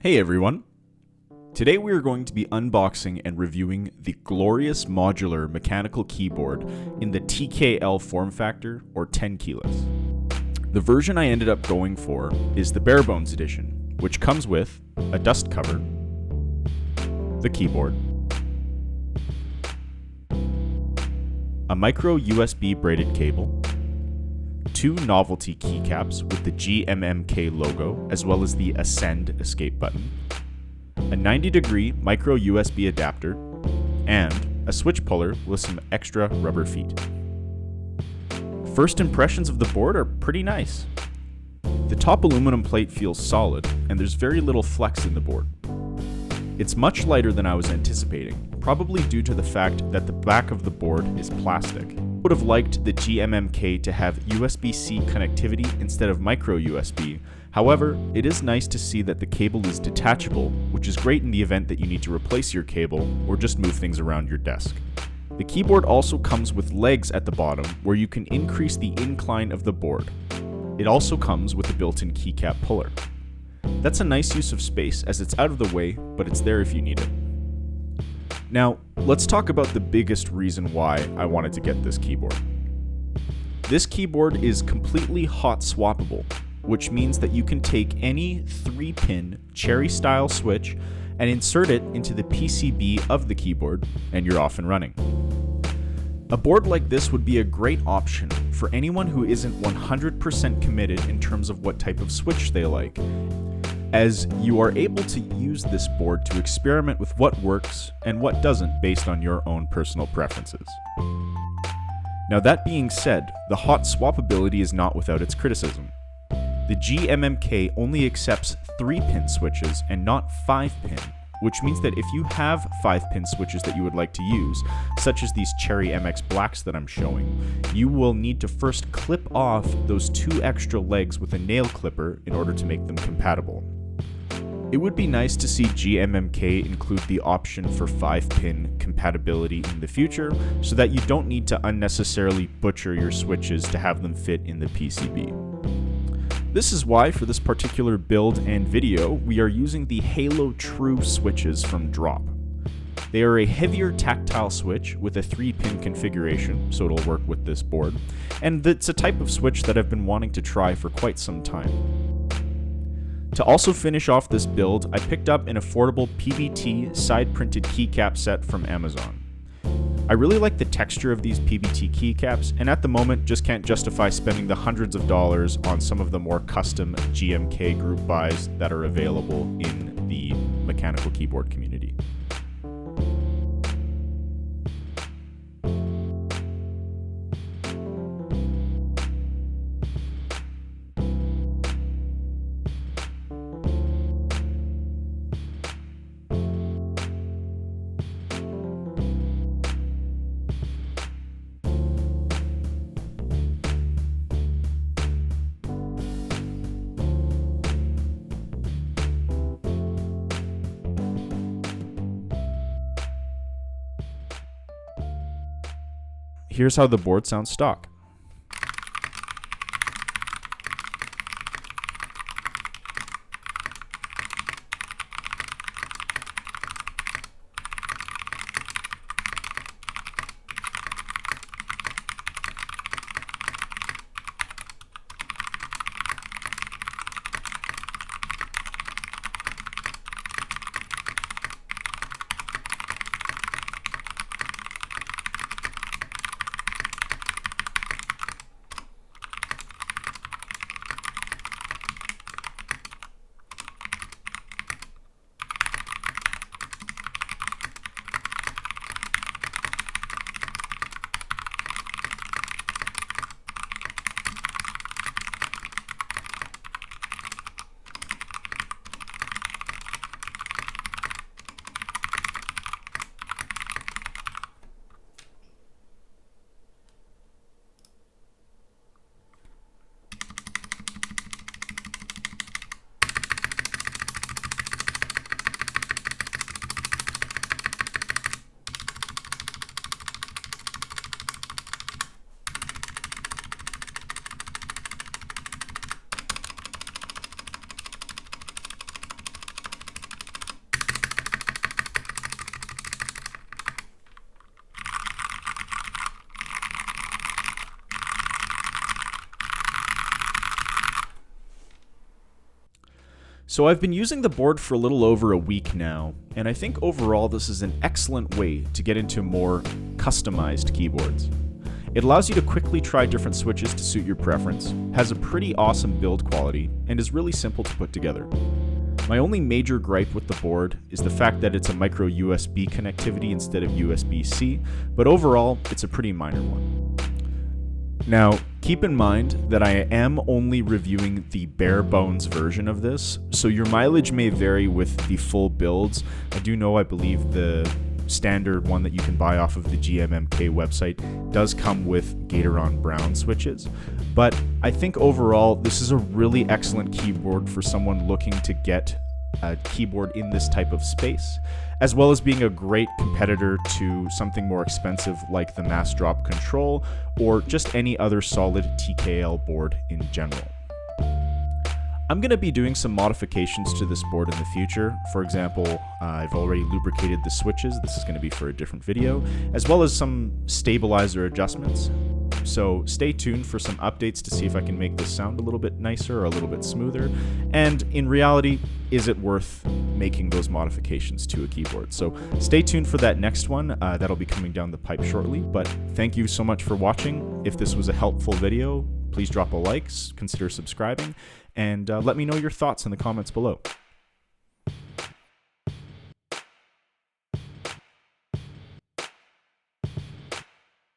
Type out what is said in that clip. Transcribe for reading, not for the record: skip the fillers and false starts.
Hey everyone! Today we are going to be unboxing and reviewing the glorious modular mechanical keyboard in the TKL form factor, or 10 keyless. The version I ended up going for is the Barebones edition, which comes with a dust cover, the keyboard, a micro USB braided cable, two novelty keycaps with the GMMK logo as well as the Ascend escape button, a 90-degree micro USB adapter, and a switch puller with some extra rubber feet. First impressions of the board are pretty nice. The top aluminum plate feels solid, and there's very little flex in the board. It's much lighter than I was anticipating, probably due to the fact that the back of the board is plastic. I would have liked the GMMK to have USB-C connectivity instead of micro USB. However, it is nice to see that the cable is detachable, which is great in the event that you need to replace your cable or just move things around your desk. The keyboard also comes with legs at the bottom where you can increase the incline of the board. It also comes with a built-in keycap puller. That's a nice use of space as it's out of the way, but it's there if you need it. Now, let's talk about the biggest reason why I wanted to get this keyboard. This keyboard is completely hot swappable, which means that you can take any 3-pin cherry-style switch and insert it into the PCB of the keyboard, and you're off and running. A board like this would be a great option for anyone who isn't 100% committed in terms of what type of switch they like, as you are able to use this board to experiment with what works and what doesn't based on your own personal preferences. Now that being said, the hot swappability is not without its criticism. The GMMK only accepts 3-pin switches and not 5-pin, which means that if you have 5-pin switches that you would like to use, such as these Cherry MX Blacks that I'm showing, you will need to first clip off those 2 extra legs with a nail clipper in order to make them compatible. It would be nice to see GMMK include the option for 5-pin compatibility in the future, so that you don't need to unnecessarily butcher your switches to have them fit in the PCB. This is why, for this particular build and video, we are using the Halo True switches from Drop. They are a heavier tactile switch with a 3-pin configuration, so it'll work with this board, and it's a type of switch that I've been wanting to try for quite some time. To also finish off this build, I picked up an affordable PBT side-printed keycap set from Amazon. I really like the texture of these PBT keycaps, and at the moment just can't justify spending the hundreds of dollars on some of the more custom GMK group buys that are available in the mechanical keyboard community. Here's how the board sounds stock. So I've been using the board for a little over a week now, and I think overall this is an excellent way to get into more customized keyboards. It allows you to quickly try different switches to suit your preference, has a pretty awesome build quality, and is really simple to put together. My only major gripe with the board is the fact that it's a micro USB connectivity instead of USB-C, but overall, it's a pretty minor one. Now, keep in mind that I am only reviewing the bare bones version of this, so your mileage may vary with the full builds. I believe the standard one that you can buy off of the GMMK website does come with Gateron Brown switches, but I think overall this is a really excellent keyboard for someone looking to get a keyboard in this type of space, as well as being a great competitor to something more expensive like the Mass Drop Control or just any other solid TKL board in general. I'm going to be doing some modifications to this board in the future. For example, I've already lubricated the switches. This is going to be for a different video, as well as some stabilizer adjustments. So stay tuned for some updates to see if I can make this sound a little bit nicer or a little bit smoother. And in reality, is it worth making those modifications to a keyboard? So stay tuned for that next one. That'll be coming down the pipe shortly. But thank you so much for watching. If this was a helpful video, please drop a like, consider subscribing, and let me know your thoughts in the comments below.